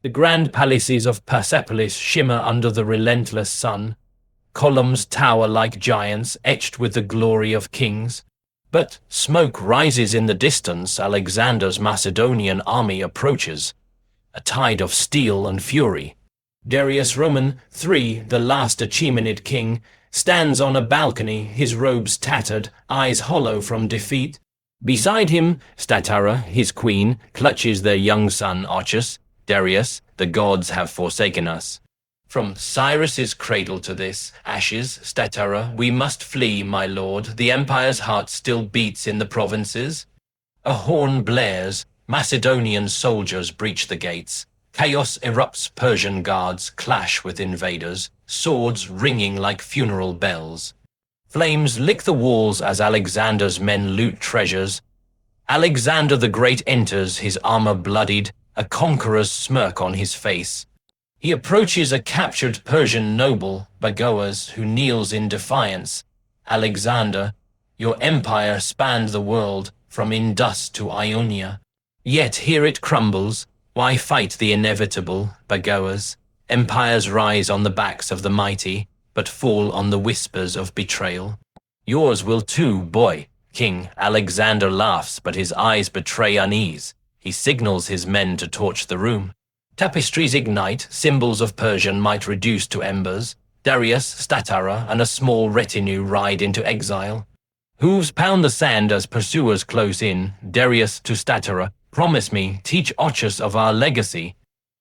The grand palaces of Persepolis shimmer under the relentless sun. Columns tower like giants, etched with the glory of kings. But smoke rises in the distance. Alexander's Macedonian army approaches, a tide of steel and fury. Darius III, the last Achaemenid king, stands on a balcony, his robes tattered, eyes hollow from defeat. Beside him, Stateira, his queen, clutches their young son Ochus. Darius, the gods have forsaken us. From Cyrus's cradle to this, ashes, Stateira, we must flee, my lord. The empire's heart still beats in the provinces. A horn blares, Macedonian soldiers breach the gates. Chaos erupts, Persian guards clash with invaders, swords ringing like funeral bells. Flames lick the walls as Alexander's men loot treasures. Alexander the Great enters, his armor bloodied, a conqueror's smirk on his face. He approaches a captured Persian noble, Bagoas, who kneels in defiance. Alexander, your empire spanned the world, from Indus to Ionia. Yet here it crumbles. Why fight the inevitable, Bagoas? Empires rise on the backs of the mighty, but fall on the whispers of betrayal. Yours will too, boy. King Alexander laughs, but his eyes betray unease. He signals his men to torch the room. Tapestries ignite, symbols of Persian might reduce to embers. Darius, Stateira, and a small retinue ride into exile. Hooves pound the sand as pursuers close in. Darius to Stateira, promise me, teach Ochus of our legacy.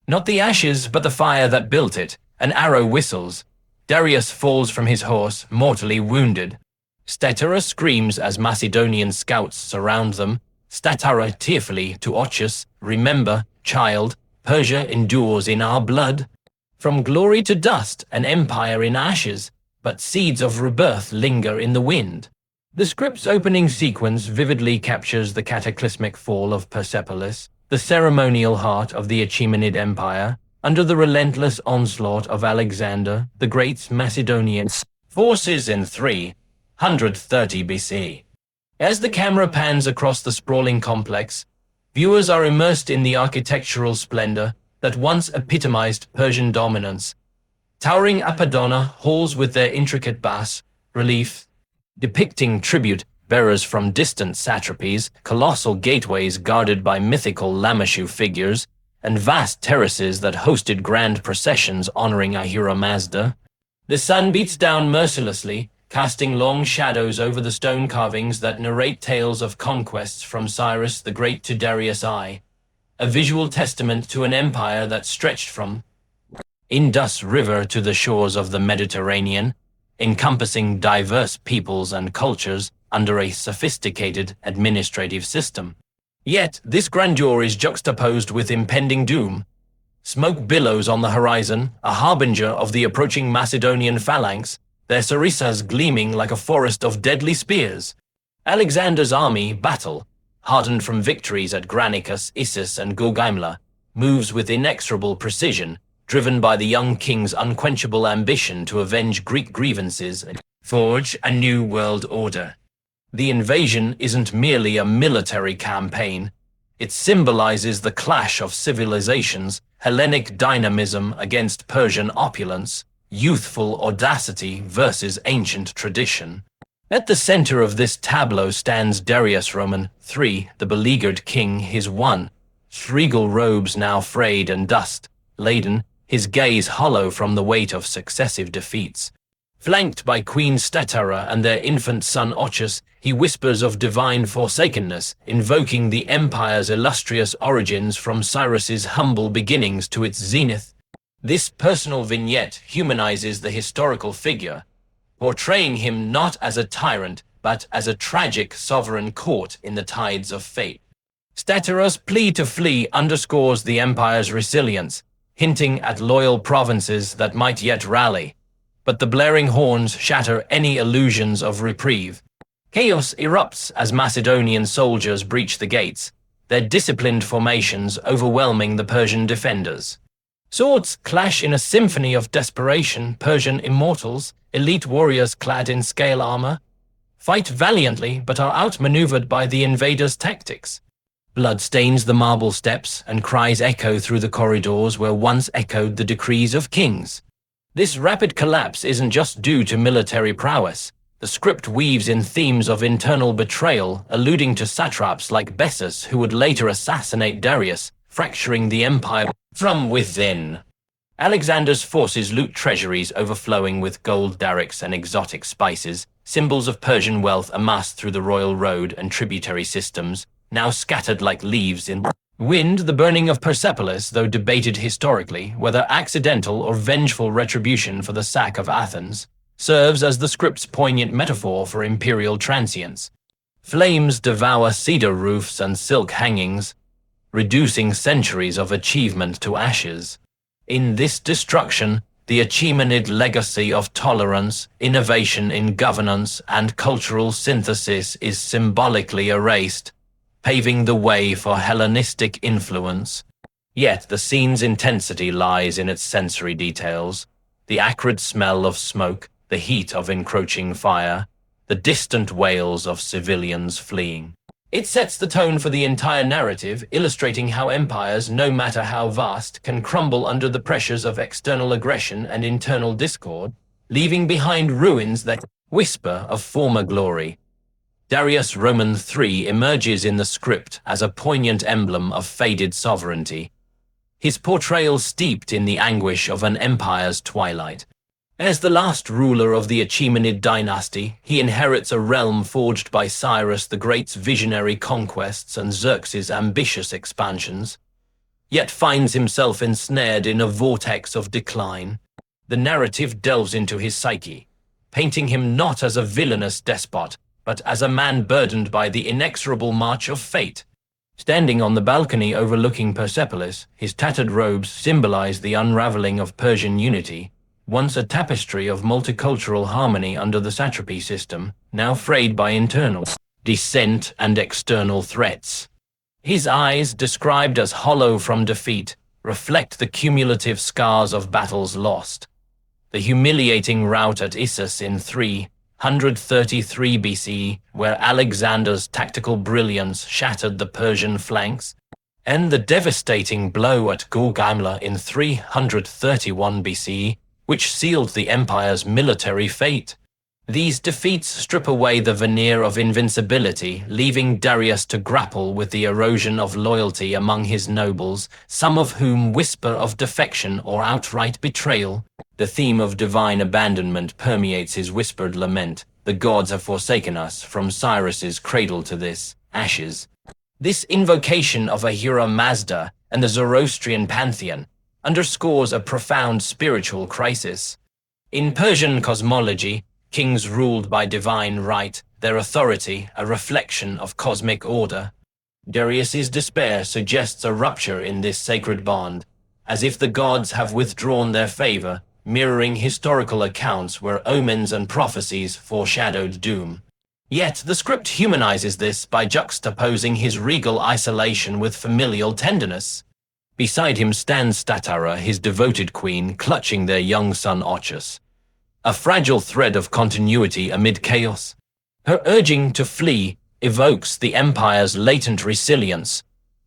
Not the ashes, but the fire that built it. An arrow whistles. Darius falls from his horse, mortally wounded. Stateira screams as Macedonian scouts surround them. Stateira tearfully to Ochus, remember, child, Persia endures in our blood. From glory to dust, an empire in ashes, but seeds of rebirth linger in the wind. The script's opening sequence vividly captures the cataclysmic fall of Persepolis, the ceremonial heart of the Achaemenid Empire, under the relentless onslaught of Alexander the Great's Macedonian forces in 330 BC. As the camera pans across the sprawling complex, viewers are immersed in the architectural splendor that once epitomized Persian dominance. Towering apodona halls with their intricate bas relief, depicting tribute bearers from distant satrapies, colossal gateways guarded by mythical Lamashu figures, and vast terraces that hosted grand processions honoring Ahura Mazda. The sun beats down mercilessly, casting long shadows over the stone carvings that narrate tales of conquests from Cyrus the Great to Darius I, a visual testament to an empire that stretched from Indus River to the shores of the Mediterranean, encompassing diverse peoples and cultures under a sophisticated administrative system. Yet, this grandeur is juxtaposed with impending doom. Smoke billows on the horizon, a harbinger of the approaching Macedonian phalanx, their sarissas gleaming like a forest of deadly spears. Alexander's army, battle, hardened from victories at Granicus, Issus, and Gaugamela, moves with inexorable precision, driven by the young king's unquenchable ambition to avenge Greek grievances and forge a new world order. The invasion isn't merely a military campaign. It symbolizes the clash of civilizations, Hellenic dynamism against Persian opulence, youthful audacity versus ancient tradition. At the center of this tableau stands Darius III, the beleaguered king, his regal robes now frayed and dust-laden, his gaze hollow from the weight of successive defeats. Flanked by Queen Stateira and their infant son Ochus, he whispers of divine forsakenness, invoking the empire's illustrious origins from Cyrus's humble beginnings to its zenith. This personal vignette humanizes the historical figure, portraying him not as a tyrant, but as a tragic sovereign caught in the tides of fate. Stateira's plea to flee underscores the empire's resilience, hinting at loyal provinces that might yet rally. But the blaring horns shatter any illusions of reprieve. Chaos erupts as Macedonian soldiers breach the gates, their disciplined formations overwhelming the Persian defenders. Swords clash in a symphony of desperation. Persian immortals, elite warriors clad in scale armor, fight valiantly but are outmaneuvered by the invaders' tactics. Blood stains the marble steps, and cries echo through the corridors where once echoed the decrees of kings. This rapid collapse isn't just due to military prowess. The script weaves in themes of internal betrayal, alluding to satraps like Bessus who would later assassinate Darius, fracturing the empire from within. Alexander's forces loot treasuries overflowing with gold darics and exotic spices, symbols of Persian wealth amassed through the royal road and tributary systems, now scattered like leaves in wind. The burning of Persepolis, though debated historically, whether accidental or vengeful retribution for the sack of Athens, serves as the script's poignant metaphor for imperial transience. Flames devour cedar roofs and silk hangings, reducing centuries of achievement to ashes. In this destruction, the Achaemenid legacy of tolerance, innovation in governance, and cultural synthesis is symbolically erased, paving the way for Hellenistic influence. Yet the scene's intensity lies in its sensory details: the acrid smell of smoke, the heat of encroaching fire, the distant wails of civilians fleeing. It sets the tone for the entire narrative, illustrating how empires, no matter how vast, can crumble under the pressures of external aggression and internal discord, leaving behind ruins that whisper of former glory. Darius III emerges in the script as a poignant emblem of faded sovereignty, his portrayal steeped in the anguish of an empire's twilight. As the last ruler of the Achaemenid dynasty, he inherits a realm forged by Cyrus the Great's visionary conquests and Xerxes' ambitious expansions, yet finds himself ensnared in a vortex of decline. The narrative delves into his psyche, painting him not as a villainous despot, but as a man burdened by the inexorable march of fate. Standing on the balcony overlooking Persepolis, his tattered robes symbolize the unraveling of Persian unity, once a tapestry of multicultural harmony under the satrapy system, now frayed by internal dissent and external threats. His eyes, described as hollow from defeat, reflect the cumulative scars of battles lost. The humiliating rout at Issus in 333 BC, where Alexander's tactical brilliance shattered the Persian flanks, and the devastating blow at Gaugamela in 331 BC, which sealed the empire's military fate. These defeats strip away the veneer of invincibility, leaving Darius to grapple with the erosion of loyalty among his nobles, some of whom whisper of defection or outright betrayal. The theme of divine abandonment permeates his whispered lament. The gods have forsaken us, from Cyrus's cradle to this, ashes. This invocation of Ahura Mazda and the Zoroastrian pantheon underscores a profound spiritual crisis. In Persian cosmology, kings ruled by divine right, their authority a reflection of cosmic order. Darius's despair suggests a rupture in this sacred bond, as if the gods have withdrawn their favor, mirroring historical accounts where omens and prophecies foreshadowed doom. Yet the script humanizes this by juxtaposing his regal isolation with familial tenderness. Beside him stands Stateira, his devoted queen, clutching their young son Ochus, a fragile thread of continuity amid chaos. Her urging to flee evokes the empire's latent resilience,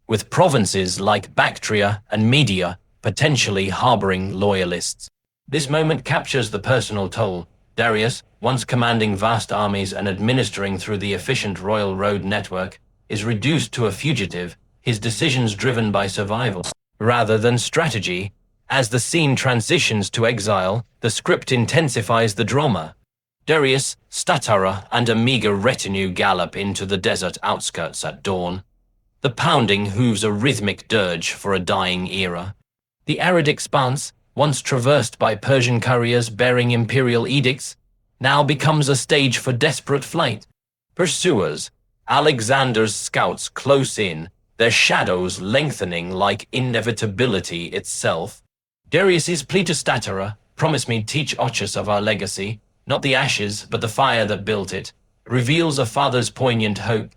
with provinces like Bactria and Media potentially harboring loyalists. This moment captures the personal toll. Darius, once commanding vast armies and administering through the efficient royal road network, is reduced to a fugitive, his decisions driven by survival rather than strategy. As the scene transitions to exile, the script intensifies the drama. Darius, Stateira, and a meager retinue gallop into the desert outskirts at dawn. The pounding hooves a rhythmic dirge for a dying era. The arid expanse, once traversed by Persian couriers bearing imperial edicts, now becomes a stage for desperate flight. Pursuers, Alexander's scouts close in, their shadows lengthening like inevitability itself. Darius's plea to Stateira, "Promise me, teach Ochus of our legacy, not the ashes, but the fire that built it," reveals a father's poignant hope.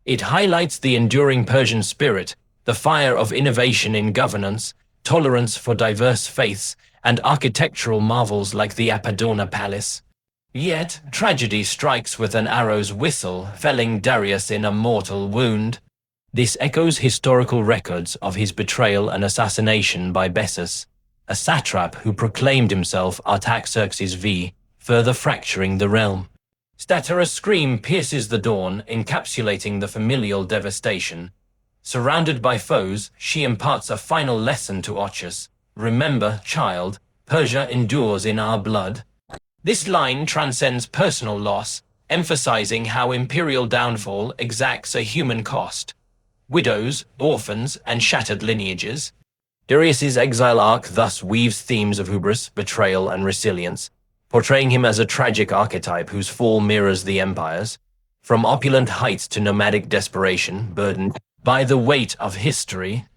It highlights the enduring Persian spirit, the fire of innovation in governance, tolerance for diverse faiths, and architectural marvels like the Apadona Palace. Yet, tragedy strikes with an arrow's whistle, felling Darius in a mortal wound. This echoes historical records of his betrayal and assassination by Bessus, a satrap who proclaimed himself Artaxerxes V, further fracturing the realm. Stateira's scream pierces the dawn, encapsulating the familial devastation. Surrounded by foes, she imparts a final lesson to Ochus. Remember, child, Persia endures in our blood. This line transcends personal loss, emphasizing how imperial downfall exacts a human cost. Widows, orphans, and shattered lineages. Darius's exile arc thus weaves themes of hubris, betrayal, and resilience, portraying him as a tragic archetype whose fall mirrors the empire's. From opulent heights to nomadic desperation, burdened by the weight of history,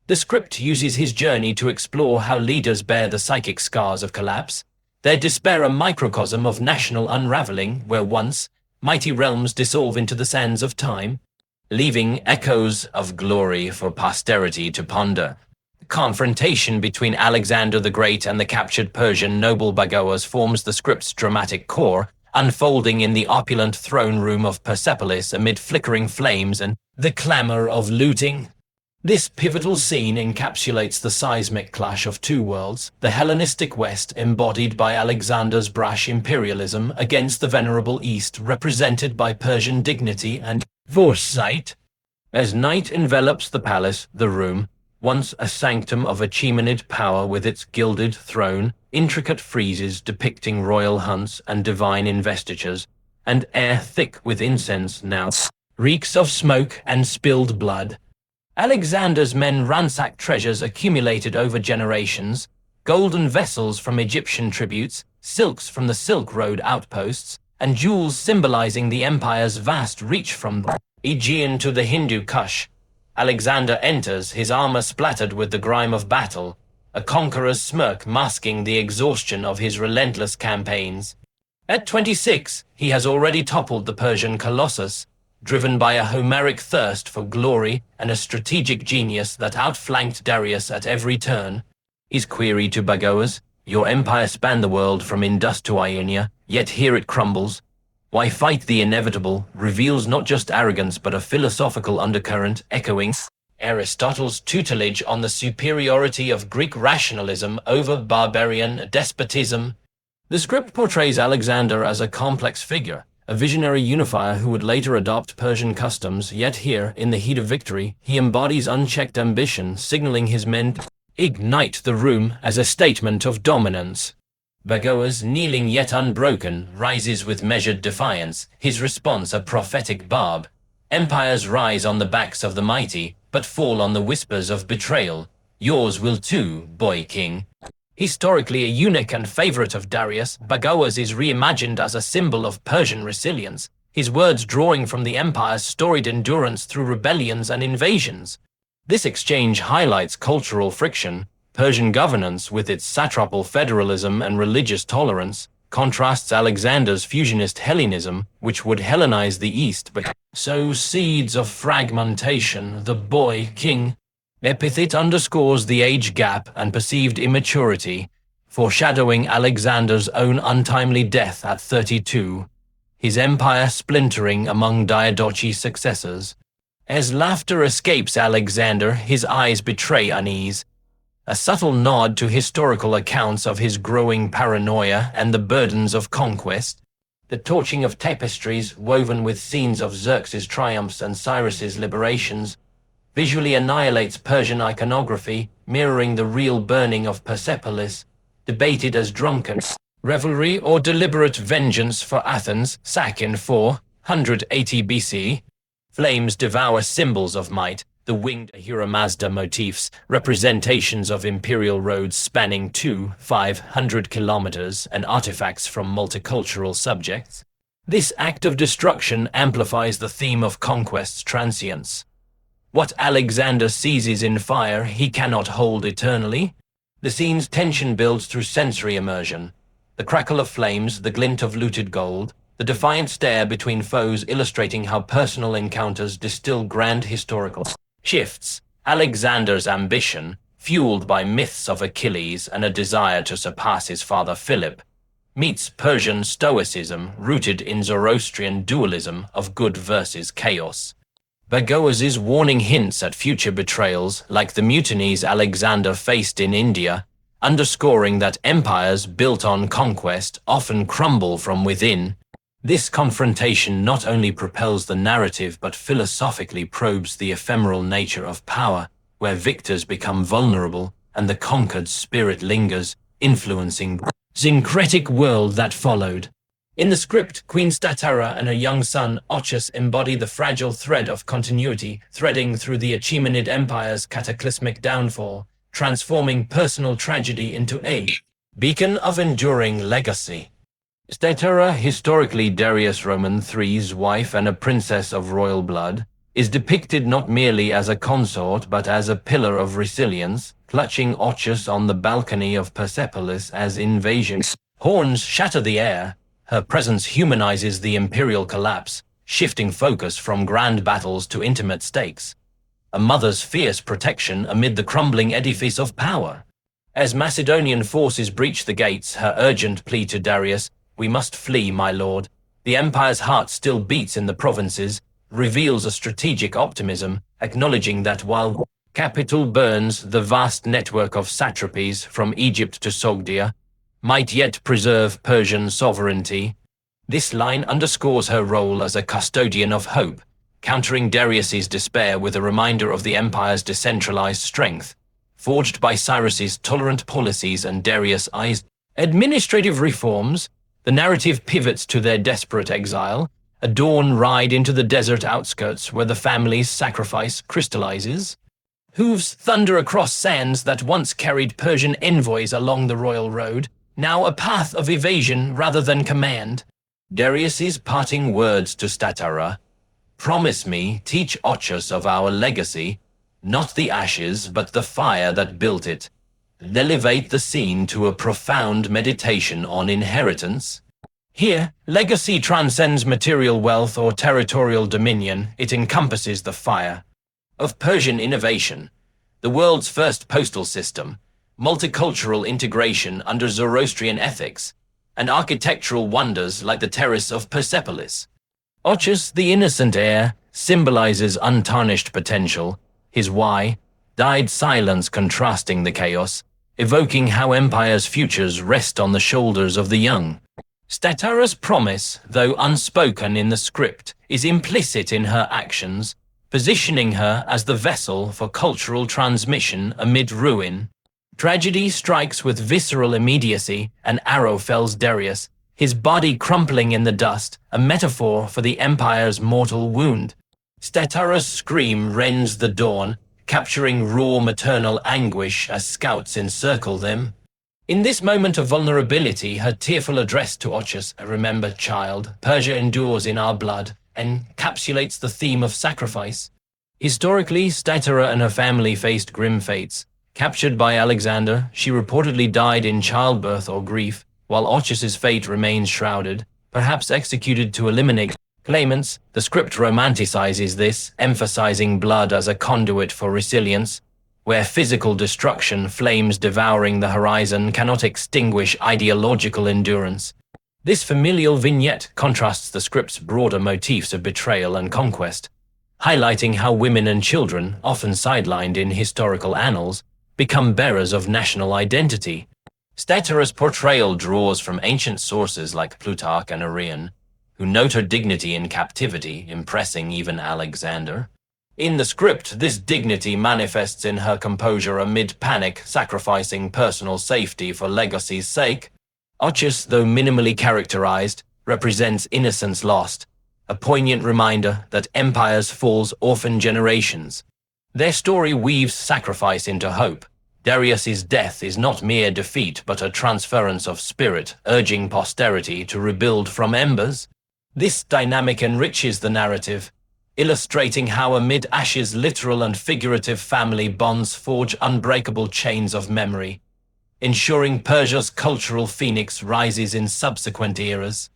the script uses his journey to explore how leaders bear the psychic scars of collapse, their despair a microcosm of national unraveling where once mighty realms dissolve into the sands of time, leaving echoes of glory for posterity to ponder. The confrontation between Alexander the Great and the captured Persian noble Bagoas forms the script's dramatic core, unfolding in the opulent throne room of Persepolis amid flickering flames and the clamor of looting. This pivotal scene encapsulates the seismic clash of two worlds, the Hellenistic West embodied by Alexander's brash imperialism against the venerable East represented by Persian dignity and foresight. As night envelops the palace, the room, once a sanctum of Achaemenid power with its gilded throne, intricate friezes depicting royal hunts and divine investitures, and air thick with incense now reeks of smoke and spilled blood. Alexander's men ransack treasures accumulated over generations, golden vessels from Egyptian tributes, silks from the Silk Road outposts, and jewels symbolizing the empire's vast reach from the Aegean to the Hindu Kush. Alexander enters, his armor splattered with the grime of battle, a conqueror's smirk masking the exhaustion of his relentless campaigns. At 26, he has already toppled the Persian colossus, driven by a Homeric thirst for glory and a strategic genius that outflanked Darius at every turn. His query to Bagoas, "Your empire spanned the world from Indus to Ionia, yet here it crumbles. Why fight the inevitable?" reveals not just arrogance but a philosophical undercurrent echoing Aristotle's tutelage on the superiority of Greek rationalism over barbarian despotism. The script portrays Alexander as a complex figure, a visionary unifier who would later adopt Persian customs, yet here, in the heat of victory, he embodies unchecked ambition, signaling his men to ignite the room as a statement of dominance. Bagoas, kneeling yet unbroken, rises with measured defiance, his response a prophetic barb. Empires rise on the backs of the mighty, but fall on the whispers of betrayal. Yours will too, boy king. Historically a eunuch and favorite of Darius, Bagoas is reimagined as a symbol of Persian resilience, his words drawing from the empire's storied endurance through rebellions and invasions. This exchange highlights cultural friction. Persian governance, with its satrapal federalism and religious tolerance, contrasts Alexander's fusionist Hellenism, which would Hellenize the East but sow seeds of fragmentation. The boy king epithet underscores the age gap and perceived immaturity, foreshadowing Alexander's own untimely death at 32, his empire splintering among Diadochi's successors. As laughter escapes Alexander, his eyes betray unease, a subtle nod to historical accounts of his growing paranoia and the burdens of conquest. The torching of tapestries, woven with scenes of Xerxes' triumphs and Cyrus's liberations, visually annihilates Persian iconography, mirroring the real burning of Persepolis, debated as drunken revelry or deliberate vengeance for Athens' sack in 480 BC. Flames devour symbols of might, the winged Ahura Mazda motifs, representations of imperial roads spanning 500 kilometers, and artifacts from multicultural subjects. This act of destruction amplifies the theme of conquest's transience. What Alexander seizes in fire, he cannot hold eternally. The scene's tension builds through sensory immersion. The crackle of flames, the glint of looted gold, the defiant stare between foes illustrating how personal encounters distill grand historical shifts. Alexander's ambition, fueled by myths of Achilles and a desire to surpass his father Philip, meets Persian stoicism rooted in Zoroastrian dualism of good versus chaos. Bagoas' warning hints at future betrayals, like the mutinies Alexander faced in India, underscoring that empires built on conquest often crumble from within. This confrontation not only propels the narrative but philosophically probes the ephemeral nature of power, where victors become vulnerable and the conquered spirit lingers, influencing the syncretic world that followed. In the script, Queen Stateira and her young son Ochus embody the fragile thread of continuity threading through the Achaemenid Empire's cataclysmic downfall, transforming personal tragedy into a beacon of enduring legacy. Stateira, historically Darius III's wife and a princess of royal blood, is depicted not merely as a consort but as a pillar of resilience, clutching Ochus on the balcony of Persepolis as invasion horns shatter the air. Her presence humanizes the imperial collapse, shifting focus from grand battles to intimate stakes. A mother's fierce protection amid the crumbling edifice of power. As Macedonian forces breach the gates, her urgent plea to Darius, "We must flee, my lord. The empire's heart still beats in the provinces," reveals a strategic optimism, acknowledging that while capital burns, the vast network of satrapies from Egypt to Sogdia might yet preserve Persian sovereignty. This line underscores her role as a custodian of hope, countering Darius's despair with a reminder of the empire's decentralized strength, forged by Cyrus's tolerant policies and Darius's administrative reforms. The narrative pivots to their desperate exile, a dawn ride into the desert outskirts where the family's sacrifice crystallizes. Hooves thunder across sands that once carried Persian envoys along the royal road, now a path of evasion rather than command. Darius's parting words to Stateira, "Promise me, teach Ochus of our legacy, not the ashes but the fire that built it," elevate the scene to a profound meditation on inheritance. Here, legacy transcends material wealth or territorial dominion. It encompasses the fire of Persian innovation, the world's first postal system, multicultural integration under Zoroastrian ethics, and architectural wonders like the terrace of Persepolis. Ochus, the innocent heir, symbolizes untarnished potential. His why, dyed silence contrasting the chaos, evoking how empire's futures rest on the shoulders of the young. Stateira's promise, though unspoken in the script, is implicit in her actions, positioning her as the vessel for cultural transmission amid ruin. Tragedy strikes with visceral immediacy. An arrow fells Darius, his body crumpling in the dust, a metaphor for the empire's mortal wound. Stateira's scream rends the dawn, capturing raw maternal anguish as scouts encircle them. In this moment of vulnerability, her tearful address to Ochus, "Remember, child, Persia endures in our blood," encapsulates the theme of sacrifice. Historically, Stateira and her family faced grim fates. Captured by Alexander, she reportedly died in childbirth or grief, while Ochus's fate remains shrouded, perhaps executed to eliminate claimants. The script romanticizes this, emphasizing blood as a conduit for resilience, where physical destruction, flames devouring the horizon, cannot extinguish ideological endurance. This familial vignette contrasts the script's broader motifs of betrayal and conquest, highlighting how women and children, often sidelined in historical annals, become bearers of national identity. Stateira's portrayal draws from ancient sources like Plutarch and Arrian, who note her dignity in captivity, impressing even Alexander. In the script, this dignity manifests in her composure amid panic, sacrificing personal safety for legacy's sake. Ochus, though minimally characterized, represents innocence lost, a poignant reminder that empires falls orphan generations. Their story weaves sacrifice into hope. Darius's death is not mere defeat but a transference of spirit, urging posterity to rebuild from embers. This dynamic enriches the narrative, illustrating how amid ashes literal and figurative family bonds forge unbreakable chains of memory, ensuring Persia's cultural phoenix rises in subsequent eras,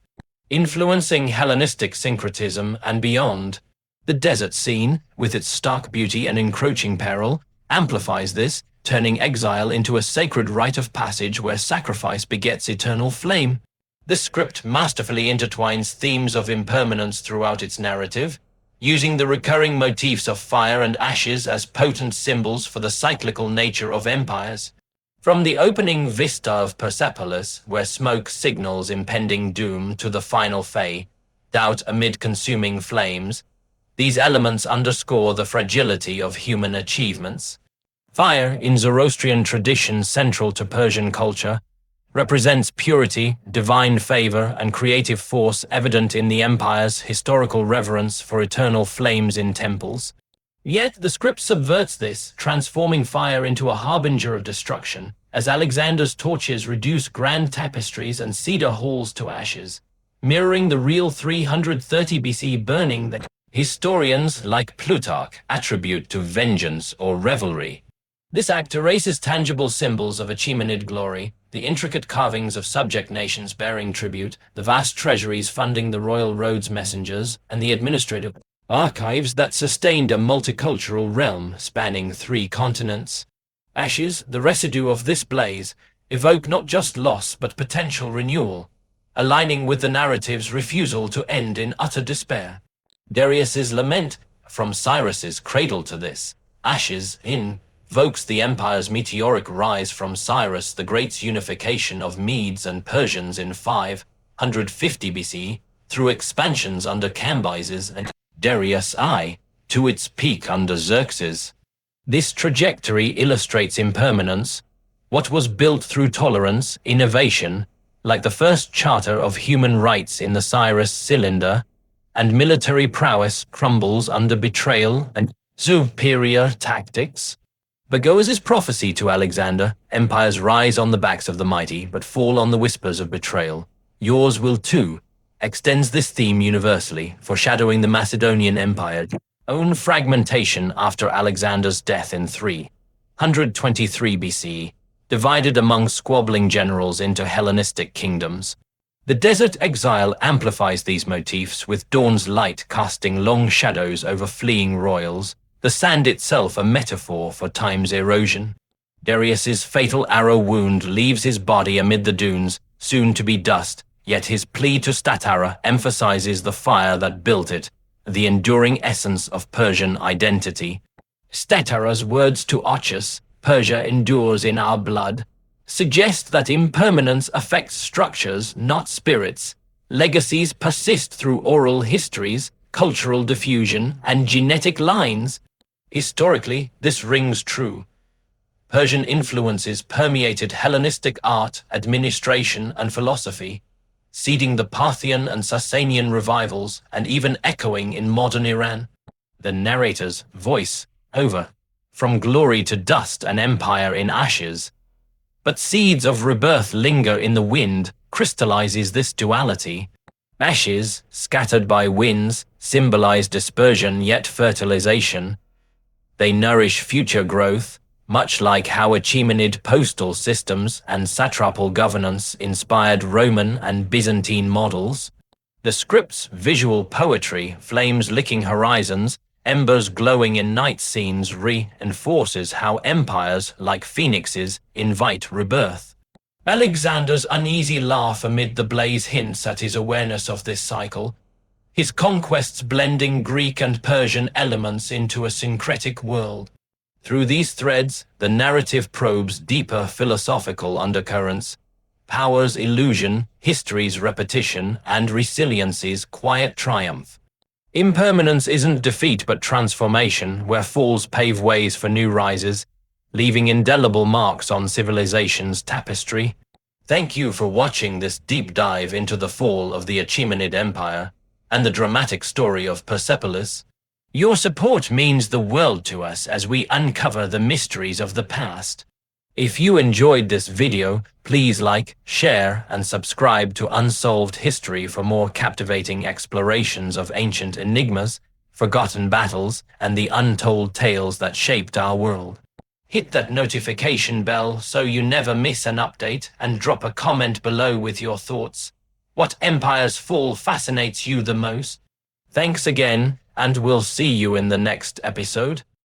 influencing Hellenistic syncretism and beyond. The desert scene, with its stark beauty and encroaching peril, amplifies this, turning exile into a sacred rite of passage where sacrifice begets eternal flame. The script masterfully intertwines themes of impermanence throughout its narrative, using the recurring motifs of fire and ashes as potent symbols for the cyclical nature of empires. From the opening vista of Persepolis, where smoke signals impending doom, to the final fay, doubt amid consuming flames, these elements underscore the fragility of human achievements. Fire, in Zoroastrian tradition central to Persian culture, represents purity, divine favor, and creative force evident in the empire's historical reverence for eternal flames in temples. Yet the script subverts this, transforming fire into a harbinger of destruction, as Alexander's torches reduce grand tapestries and cedar halls to ashes, mirroring the real 330 BC burning that historians like Plutarch attribute to vengeance or revelry. This act erases tangible symbols of Achaemenid glory, the intricate carvings of subject nations bearing tribute, the vast treasuries funding the royal roads messengers, and the administrative archives that sustained a multicultural realm spanning 3 continents. Ashes, the residue of this blaze, evoke not just loss but potential renewal, aligning with the narrative's refusal to end in utter despair. Darius's lament, from Cyrus's cradle to this, ashes invokes the empire's meteoric rise from Cyrus the Great's unification of Medes and Persians in 550 BC through expansions under Cambyses and Darius I to its peak under Xerxes. This trajectory illustrates impermanence, what was built through tolerance, innovation, like the first charter of human rights in the Cyrus cylinder, and military prowess crumbles under betrayal and superior tactics. Bagoas' prophecy to Alexander, empires rise on the backs of the mighty, but fall on the whispers of betrayal. Yours will too, extends this theme universally, foreshadowing the Macedonian Empire's own fragmentation after Alexander's death in 323 BC, divided among squabbling generals into Hellenistic kingdoms. The desert exile amplifies these motifs, with dawn's light casting long shadows over fleeing royals, the sand itself a metaphor for time's erosion. Darius's fatal arrow wound leaves his body amid the dunes, soon to be dust, yet his plea to Stateira emphasizes the fire that built it, the enduring essence of Persian identity. Stateira's words to Ochus, "Persia endures in our blood," suggest that impermanence affects structures, not spirits. Legacies persist through oral histories, cultural diffusion, and genetic lines. Historically, this rings true. Persian influences permeated Hellenistic art, administration, and philosophy, seeding the Parthian and Sasanian revivals and even echoing in modern Iran. The narrator's voice over, from glory to dust, an empire in ashes. But seeds of rebirth linger in the wind, crystallizes this duality. Ashes, scattered by winds, symbolize dispersion yet fertilization. They nourish future growth, much like how Achaemenid postal systems and satrapal governance inspired Roman and Byzantine models. The script's visual poetry, flames licking horizons, embers glowing in night scenes, reinforces how empires, like phoenixes, invite rebirth. Alexander's uneasy laugh amid the blaze hints at his awareness of this cycle, his conquests blending Greek and Persian elements into a syncretic world. Through these threads, the narrative probes deeper philosophical undercurrents, power's illusion, history's repetition, and resiliency's quiet triumph. Impermanence isn't defeat but transformation, where falls pave ways for new rises, leaving indelible marks on civilization's tapestry. Thank you for watching this deep dive into the fall of the Achaemenid Empire and the dramatic story of Persepolis. Your support means the world to us as we uncover the mysteries of the past. If you enjoyed this video, please like, share, and subscribe to Unsolved History for more captivating explorations of ancient enigmas, forgotten battles, and the untold tales that shaped our world. Hit that notification bell so you never miss an update, and drop a comment below with your thoughts. What empire's fall fascinates you the most? Thanks again, and we'll see you in the next episode.